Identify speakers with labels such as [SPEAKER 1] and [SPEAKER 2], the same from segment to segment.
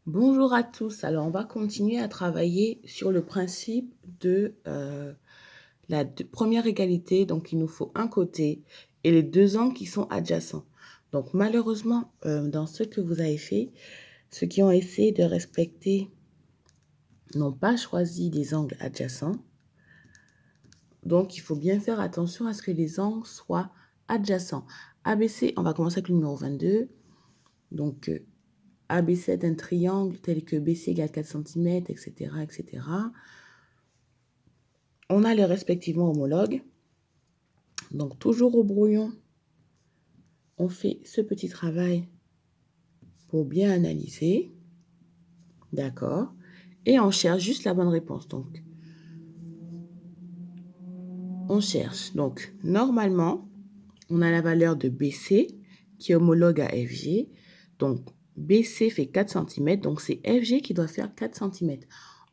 [SPEAKER 1] Bonjour à tous. Alors, on va continuer à travailler sur le principe de la première égalité. Donc, il nous faut un côté et les deux angles qui sont adjacents. Donc, malheureusement, dans ce que vous avez fait, ceux qui ont essayé de respecter n'ont pas choisi des angles adjacents. Donc, il faut bien faire attention à ce que les angles soient adjacents. ABC, on va commencer avec le numéro 22. Donc, ABC est un triangle tel que BC égale 4 cm, etc., etc. On a les respectivement homologues. Donc, toujours au brouillon, on fait ce petit travail pour bien analyser. D'accord. Et on cherche juste la bonne réponse. Donc, on cherche. Donc, normalement, on a la valeur de BC qui est homologue à FG. Donc, BC fait 4 cm. Donc, c'est FG qui doit faire 4 cm.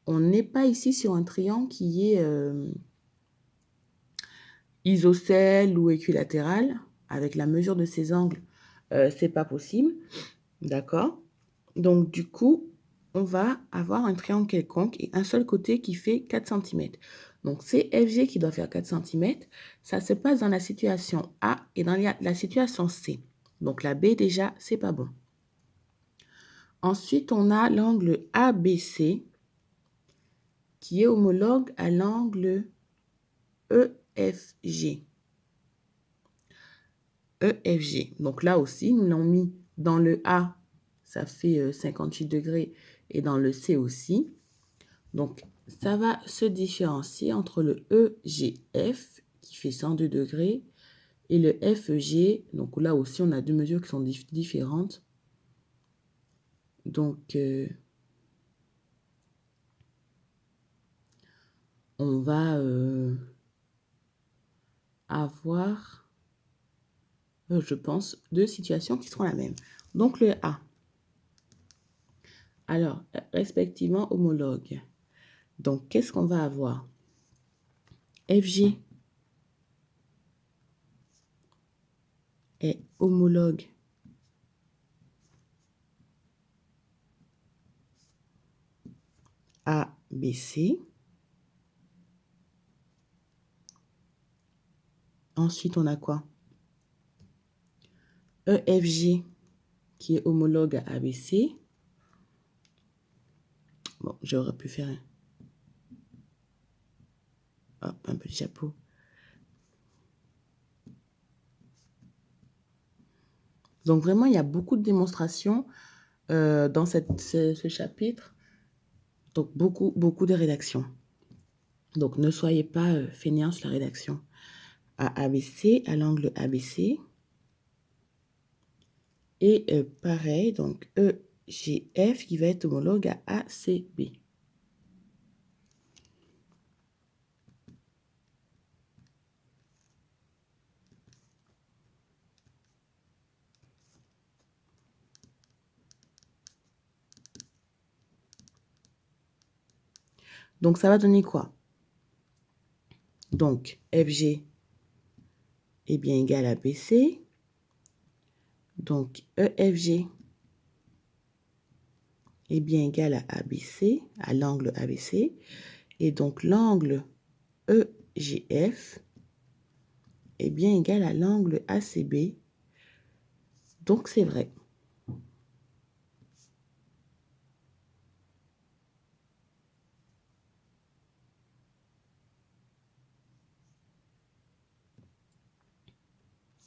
[SPEAKER 1] On n'est pas ici sur un triangle qui est isocèle ou équilatéral. Avec la mesure de ces angles, c'est pas possible. D'accord? Donc, du coup, on va avoir un triangle quelconque et un seul côté qui fait 4 cm. Donc, c'est FG qui doit faire 4 cm. Ça se passe dans la situation A et dans la situation C. Donc, la B, déjà, c'est pas bon. Ensuite, on a l'angle ABC qui est homologue à l'angle EFG. EFG. Donc, là aussi, nous l'avons mis dans le A, ça fait 58 degrés, et dans le C aussi. Donc, ça va se différencier entre le EGF, qui fait 102 degrés, et le FEG. Donc, là aussi, on a deux mesures qui sont différentes. Donc, on va avoir, je pense, deux situations qui seront la même. Donc, le A. Alors, respectivement, homologue. Donc, qu'est-ce qu'on va avoir? FG est homologue à BC. Ensuite, on a quoi? EFG qui est homologue à ABC. Bon, j'aurais pu faire un petit chapeau. Donc, vraiment, il y a beaucoup de démonstrations dans ce chapitre. Donc, beaucoup de rédaction. Donc, ne soyez pas fainéants sur la rédaction. À ABC, à l'angle ABC. Et pareil, donc EGF qui va être homologue à ACB. Donc, ça va donner quoi? Donc, FG est bien égal à BC. Donc, EFG est bien égal à ABC, à l'angle ABC. Et donc, l'angle EGF est bien égal à l'angle ACB. Donc, c'est vrai.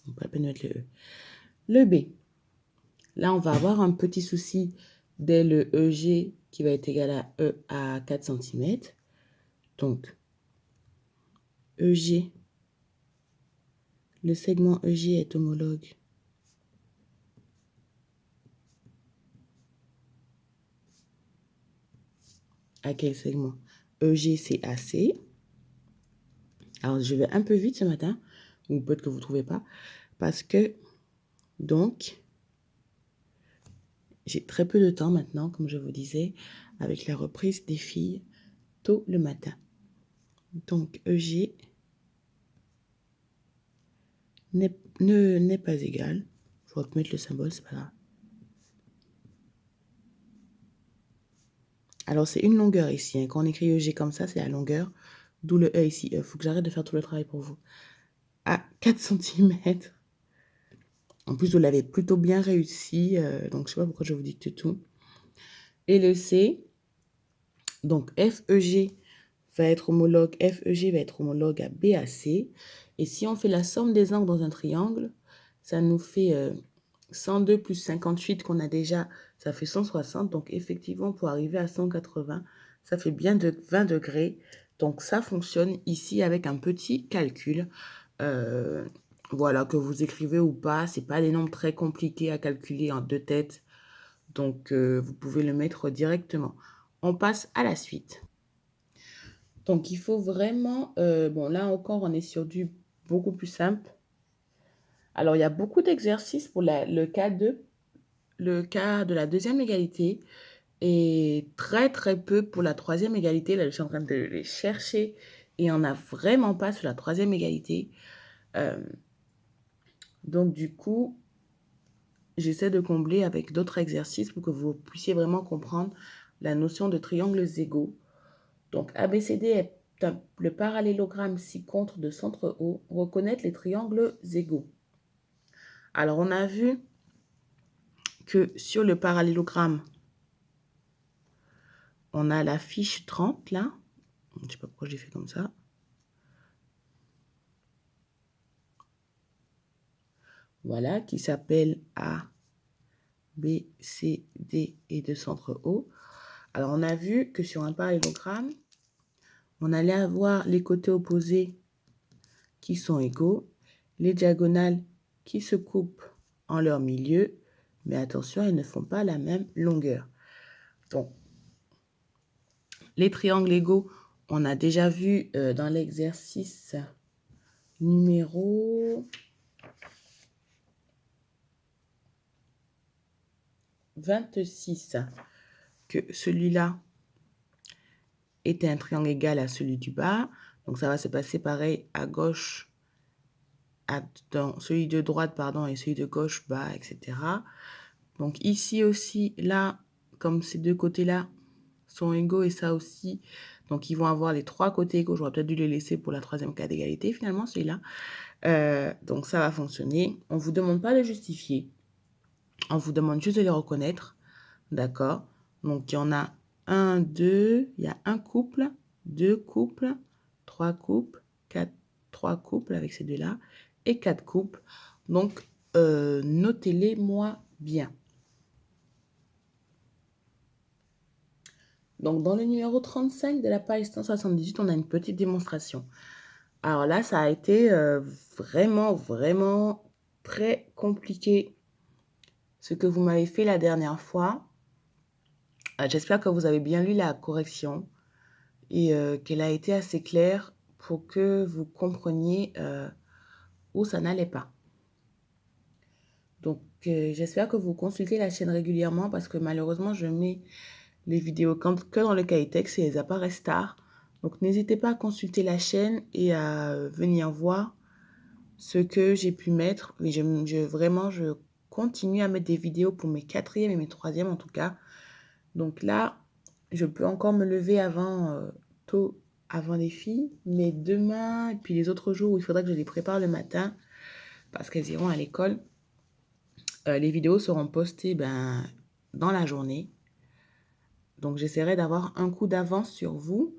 [SPEAKER 1] On peut à peine mettre le E. Le B. Là, on va avoir un petit souci dès le EG qui va être égal à E à 4 cm. Donc, EG, le segment EG est homologue à quel segment? EG, c'est AC. Alors, je vais un peu vite ce matin, ou peut-être que vous ne trouvez pas, parce que, donc, j'ai très peu de temps maintenant, comme je vous disais, avec la reprise des filles tôt le matin. Donc, EG n'est pas égal. Je vais mettre le symbole, c'est pas grave. Alors, c'est une longueur ici. Hein. Quand on écrit EG comme ça, c'est la longueur. D'où le E ici. Il faut que j'arrête de faire tout le travail pour vous. À 4 cm. En plus, vous l'avez plutôt bien réussi. Donc, je ne sais pas pourquoi je vous dicte tout. Et le C, donc FEG va être homologue. FEG va être homologue à BAC. Et si on fait la somme des angles dans un triangle, ça nous fait 102 plus 58 qu'on a déjà, ça fait 160. Donc, effectivement, pour arriver à 180, ça fait bien de 20 degrés. Donc, ça fonctionne ici avec un petit calcul. Voilà, que vous écrivez ou pas. Ce n'est pas des nombres très compliqués à calculer en deux têtes. Donc, vous pouvez le mettre directement. On passe à la suite. Donc, il faut vraiment... bon, là encore, on est sur du beaucoup plus simple. Alors, il y a beaucoup d'exercices pour le cas de la deuxième égalité et très, très peu pour la troisième égalité. Là, je suis en train de les chercher et on n'a vraiment pas sur la troisième égalité. Donc, du coup, j'essaie de combler avec d'autres exercices pour que vous puissiez vraiment comprendre la notion de triangles égaux. Donc, ABCD est le parallélogramme ci-contre de centre O. Reconnaître les triangles égaux. Alors, on a vu que sur le parallélogramme, on a la fiche 30 là. Je ne sais pas pourquoi j'ai fait comme ça. Voilà, qui s'appelle A, B, C, D et de centre O. Alors, on a vu que sur un parallélogramme, on allait avoir les côtés opposés qui sont égaux, les diagonales qui se coupent en leur milieu, mais attention, elles ne font pas la même longueur. Donc, les triangles égaux, on a déjà vu dans l'exercice numéro 26 que celui-là était un triangle égal à celui du bas. Donc, ça va se passer pareil à gauche, dans celui de droite, pardon, et celui de gauche, bas, etc. Donc, ici aussi, là, comme ces deux côtés-là sont égaux et ça aussi, donc ils vont avoir les trois côtés égaux. J'aurais peut-être dû les laisser pour la troisième cas d'égalité, finalement, celui-là. Donc, ça va fonctionner. On ne vous demande pas de justifier. On vous demande juste de les reconnaître. D'accord? Donc, il y en a un, deux, il y a un couple, deux couples, trois couples, trois couples avec ces deux-là, et quatre couples. Donc, notez-les moi bien. Donc, dans le numéro 35 de la page 178, on a une petite démonstration. Alors là, ça a été vraiment, vraiment très compliqué ce que vous m'avez fait la dernière fois. J'espère que vous avez bien lu la correction et qu'elle a été assez claire pour que vous compreniez où ça n'allait pas. Donc, j'espère que vous consultez la chaîne régulièrement parce que malheureusement, je mets les vidéos que dans le cahier texte et elles apparaissent tard. Donc, n'hésitez pas à consulter la chaîne et à venir voir ce que j'ai pu mettre. Mais vraiment, je continue à mettre des vidéos pour mes quatrièmes et mes troisièmes en tout cas. Donc là, je peux encore me lever tôt avant les filles. Mais demain et puis les autres jours où il faudra que je les prépare le matin parce qu'elles iront à l'école, les vidéos seront postées dans la journée. Donc, j'essaierai d'avoir un coup d'avance sur vous.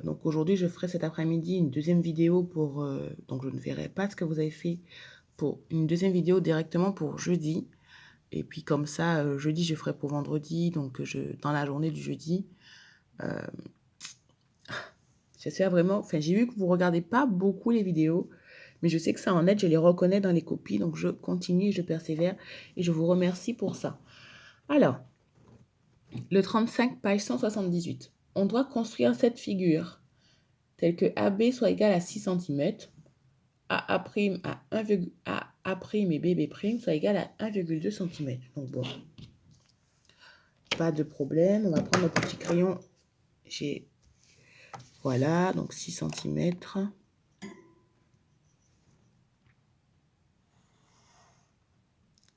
[SPEAKER 1] Donc, aujourd'hui, je ferai cet après-midi une deuxième vidéo pour... donc, je ne verrai pas ce que vous avez fait pour une deuxième vidéo directement pour jeudi. Et puis, comme ça, jeudi, je ferai pour vendredi. Donc, dans la journée du jeudi. J'espère vraiment... Enfin, j'ai vu que vous ne regardez pas beaucoup les vidéos. Mais je sais que ça en aide. Je les reconnais dans les copies. Donc, je continue et je persévère. Et je vous remercie pour ça. Alors... Le 35, page 178. On doit construire cette figure telle que AB soit égal à 6 cm, AA' et BB' soit égal à 1,2 cm. Donc bon, pas de problème. On va prendre notre petit crayon. Voilà, donc 6 cm.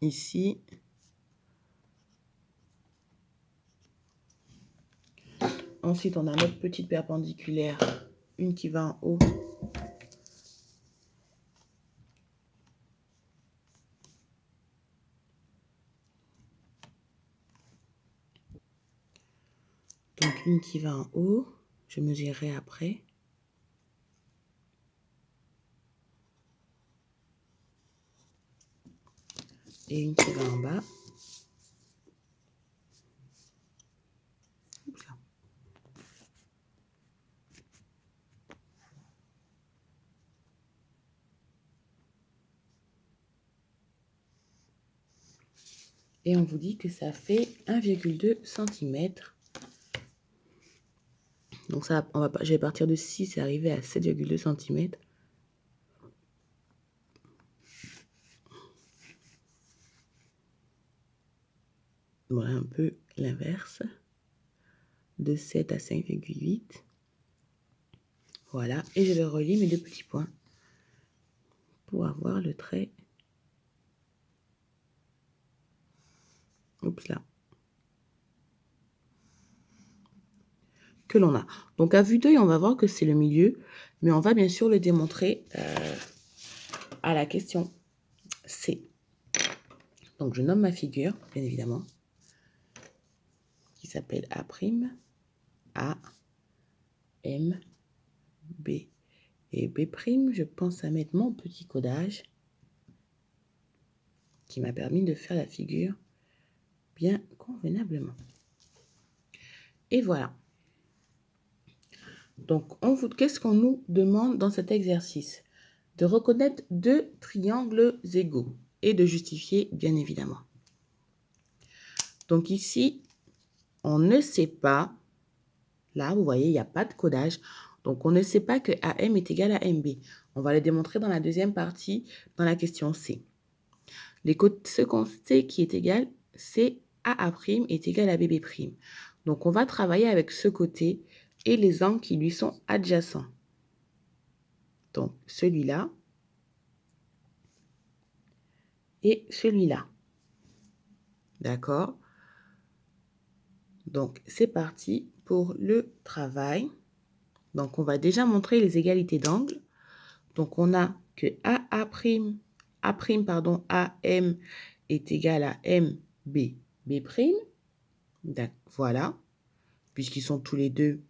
[SPEAKER 1] Ici. Ensuite, on a notre petite perpendiculaire, une qui va en haut. Donc, une qui va en haut, je mesurerai après. Et une qui va en bas. Oups là. Et on vous dit que ça fait 1,2 cm. Donc ça, je vais partir de 6 et arriver à 7,2 cm. Voilà un peu l'inverse. De 7 à 5,8. Voilà. Et je vais relier mes deux petits points pour avoir le trait. Oups là. Que l'on a. Donc à vue d'œil, on va voir que c'est le milieu, mais on va bien sûr le démontrer à la question C. Donc je nomme ma figure, bien évidemment, qui s'appelle A', A, M, B et B'. Je pense à mettre mon petit codage qui m'a permis de faire la figure bien convenablement. Et voilà. Donc, qu'est-ce qu'on nous demande dans cet exercice? De reconnaître deux triangles égaux et de justifier, bien évidemment. Donc ici, on ne sait pas, là, vous voyez, il n'y a pas de codage. Donc, on ne sait pas que AM est égal à MB. On va le démontrer dans la deuxième partie, dans la question C. Ce qu'on sait qui est égal, c'est AA' est égal à BB'. Donc, on va travailler avec ce côté et les angles qui lui sont adjacents. Donc, celui-là et celui-là. D'accord? Donc, c'est parti pour le travail. Donc, on va déjà montrer les égalités d'angle. Donc, on a que AM est égal à MB, B'. Voilà, puisqu'ils sont tous les deux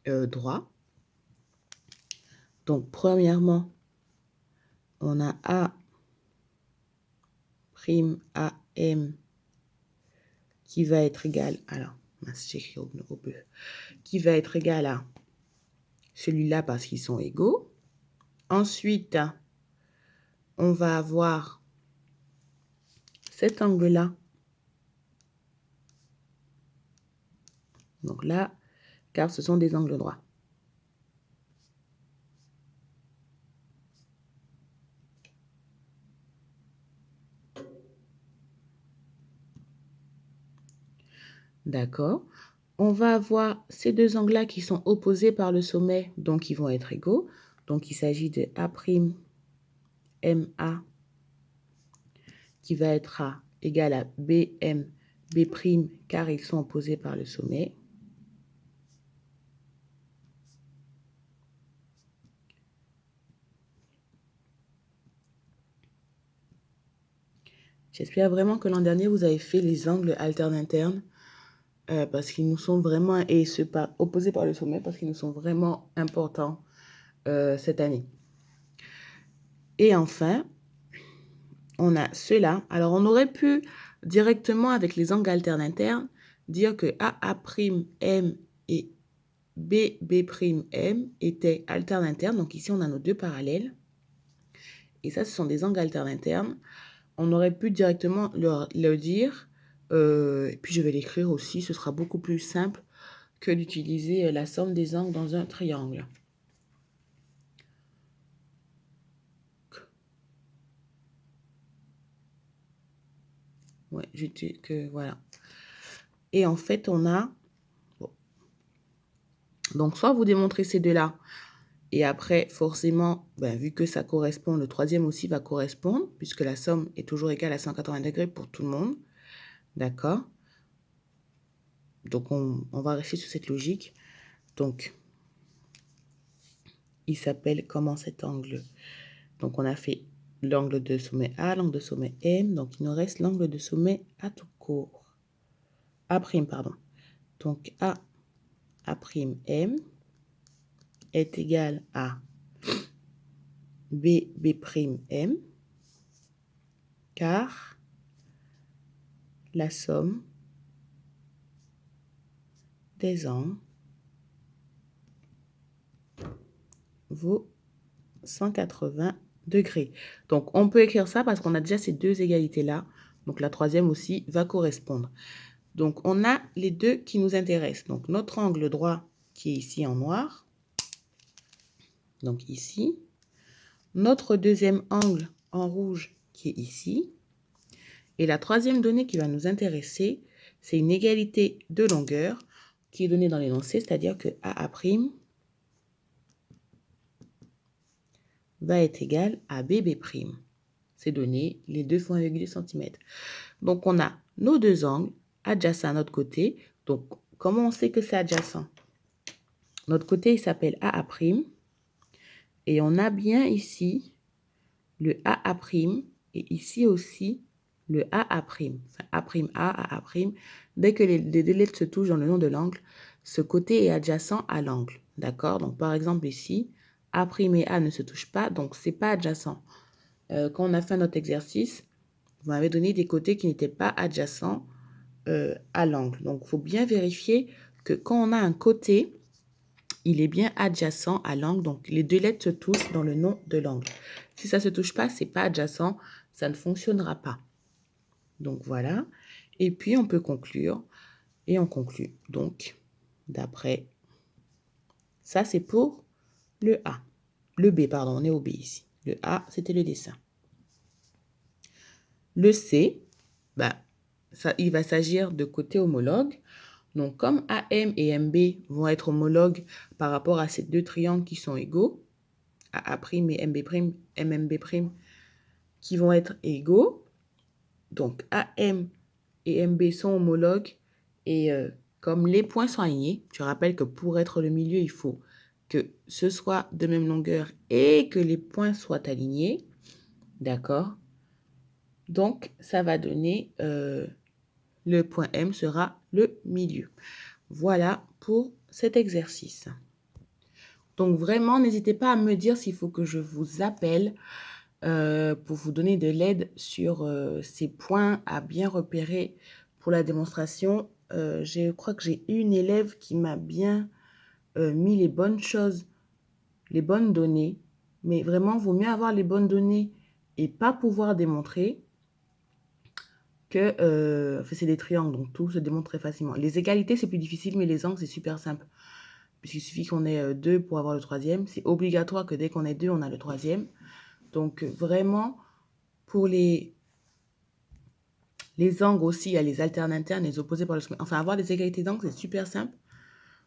[SPEAKER 1] droits. Donc, premièrement, on a A'M qui va être égal, alors, j'écris au bleu, qui va être égal à celui-là parce qu'ils sont égaux. Ensuite, on va avoir cet angle-là. Donc là, car ce sont des angles droits. D'accord. On va avoir ces deux angles-là qui sont opposés par le sommet, donc ils vont être égaux. Donc il s'agit de A'MA qui va être égal à BM, B', car ils sont opposés par le sommet. J'espère vraiment que l'an dernier, vous avez fait les angles alternes-internes parce qu'ils nous sont vraiment, et ceux opposés par le sommet, parce qu'ils nous sont vraiment importants cette année. Et enfin, on a ceux-là. Alors, on aurait pu directement, avec les angles alternes-internes, dire que AA', M et BB', étaient alternes-internes. Donc ici, on a nos deux parallèles. Et ça, ce sont des angles alternes-internes. On aurait pu directement le dire. Et puis, je vais l'écrire aussi. Ce sera beaucoup plus simple que d'utiliser la somme des angles dans un triangle. Ouais, voilà. Et en fait, on a... Bon. Donc, soit vous démontrez ces deux-là. Et après, forcément, vu que ça correspond, le troisième aussi va correspondre, puisque la somme est toujours égale à 180 degrés pour tout le monde. D'accord? Donc, on va rester sur cette logique. Donc, il s'appelle comment cet angle? Donc, on a fait l'angle de sommet A, l'angle de sommet M. Donc, il nous reste l'angle de sommet A tout court. A', pardon. Donc, A', est égal à B', car la somme des angles vaut 180 degrés. Donc, on peut écrire ça parce qu'on a déjà ces deux égalités-là. Donc, la troisième aussi va correspondre. Donc, on a les deux qui nous intéressent. Donc, notre angle droit qui est ici en noir. Donc, ici. Notre deuxième angle en rouge qui est ici. Et la troisième donnée qui va nous intéresser, c'est une égalité de longueur qui est donnée dans l'énoncé, c'est-à-dire que A' va être égal à BB'. C'est donné, les deux font 1,2 cm. Donc, on a nos deux angles adjacents à notre côté. Donc, comment on sait que c'est adjacent? Notre côté, il s'appelle A'. Et on a bien ici le A'. Et ici aussi, le A'. Enfin, A'. Dès que les deux lettres se touchent dans le nom de l'angle, ce côté est adjacent à l'angle. D'accord? Donc, par exemple, ici, A' et A ne se touchent pas, donc ce n'est pas adjacent. Quand on a fait notre exercice, vous m'avez donné des côtés qui n'étaient pas adjacents à l'angle. Donc, il faut bien vérifier que quand on a un côté, il est bien adjacent à l'angle. Donc, les deux lettres se touchent dans le nom de l'angle. Si ça ne se touche pas, ce n'est pas adjacent, ça ne fonctionnera pas. Donc, voilà. Et puis, on peut conclure. Et on conclut. Donc, d'après, ça, c'est pour le A. Le B, pardon, on est au B ici. Le A, c'était le dessin. Le C, il va s'agir de côtés homologues. Donc, comme AM et MB vont être homologues par rapport à ces deux triangles qui sont égaux, AA' et MMB' qui vont être égaux, donc AM et MB sont homologues et comme les points sont alignés, je rappelle que pour être le milieu, il faut que ce soit de même longueur et que les points soient alignés, d'accord? Donc, ça va donner, le point M sera le milieu. Voilà pour cet exercice. Donc, vraiment, n'hésitez pas à me dire s'il faut que je vous appelle pour vous donner de l'aide sur ces points à bien repérer pour la démonstration. Je crois que j'ai une élève qui m'a bien mis les bonnes choses, les bonnes données. Mais vraiment, il vaut mieux avoir les bonnes données et pas pouvoir démontrer que c'est des triangles, donc tout se démontre très facilement. Les égalités, c'est plus difficile, mais les angles, c'est super simple. Puisqu'il suffit qu'on ait 2 pour avoir le troisième. C'est obligatoire que dès qu'on ait 2, on a le troisième. Donc, vraiment, pour les angles aussi, il y a les alternes internes, les opposés par le sommet. Enfin, avoir des égalités d'angles, c'est super simple.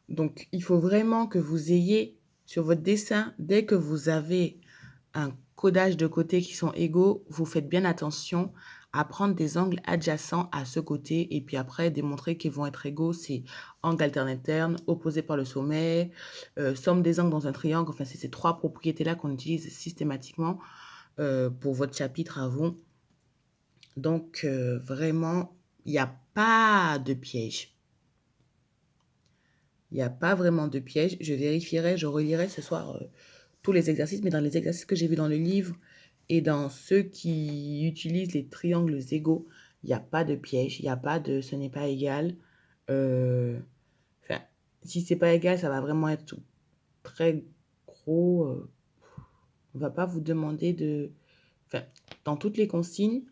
[SPEAKER 1] Donc, il faut vraiment que vous ayez sur votre dessin, dès que vous avez un codage de côtés qui sont égaux, vous faites bien attention à prendre des angles adjacents à ce côté et puis après démontrer qu'ils vont être égaux. C'est angle alterne interne, opposé par le sommet, somme des angles dans un triangle. Enfin, c'est ces trois propriétés-là qu'on utilise systématiquement pour votre chapitre avant. Donc, vraiment, il n'y a pas de piège. Il n'y a pas vraiment de piège. Je vérifierai, je relirai ce soir tous les exercices, mais dans les exercices que j'ai vus dans le livre et dans ceux qui utilisent les triangles égaux, il n'y a pas de piège, il n'y a pas de ce n'est pas égal. Enfin, si c'est pas égal, ça va vraiment être très gros. On ne va pas vous demander de... Enfin, dans toutes les consignes,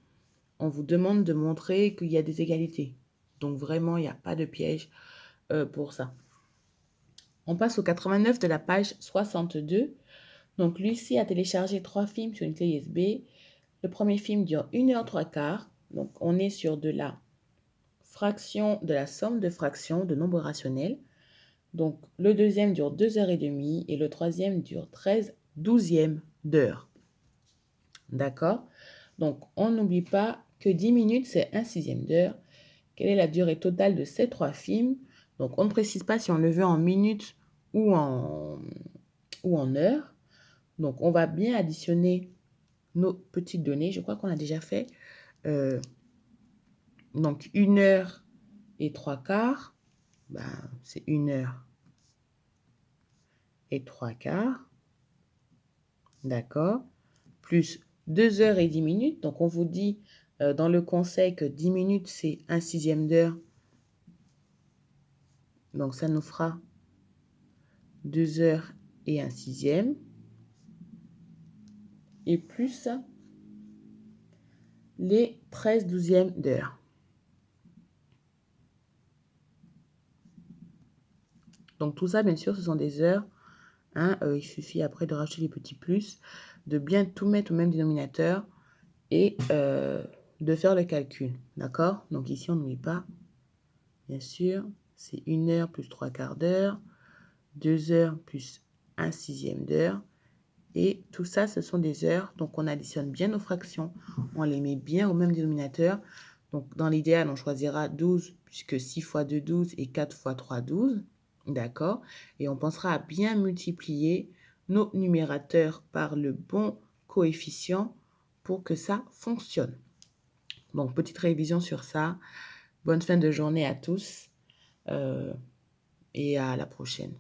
[SPEAKER 1] on vous demande de montrer qu'il y a des égalités. Donc vraiment, il n'y a pas de piège pour ça. On passe au 89 de la page 62. Donc, Lucie a téléchargé 3 films sur une clé USB. Le premier film dure 1h03. Donc, on est sur de la fraction, de la somme de fractions de nombres rationnels. Donc, le deuxième dure 2h30 et le troisième dure 13/12 d'heure. D'accord? Donc, on n'oublie pas que 10 minutes, c'est 1/6 d'heure. Quelle est la durée totale de ces 3 films? Donc, on ne précise pas si on le veut en minutes ou en heures. Donc, on va bien additionner nos petites données. Je crois qu'on a déjà fait. Donc, 1 heure et 3 quarts, ben, c'est 1 heure et 3 quarts. D'accord? Plus 2 heures et 10 minutes. Donc, on vous dit dans le conseil que 10 minutes, c'est 1/6 d'heure. Donc, ça nous fera 2 heures et 1/6. Et plus les 13/12 d'heure. Donc, tout ça, bien sûr, ce sont des heures. Hein, il suffit après de rajouter les petits plus, de bien tout mettre au même dénominateur et de faire le calcul. D'accord? Donc, ici, on n'oublie pas. Bien sûr, c'est 1 heure plus 3/4 d'heure, 2 heures plus 1/6 d'heure. Et tout ça, ce sont des heures. Donc, on additionne bien nos fractions. On les met bien au même dénominateur. Donc, dans l'idéal, on choisira 12, puisque 6 fois 2, 12 et 4 fois 3, 12. D'accord? Et on pensera à bien multiplier nos numérateurs par le bon coefficient pour que ça fonctionne. Donc, petite révision sur ça. Bonne fin de journée à tous et à la prochaine.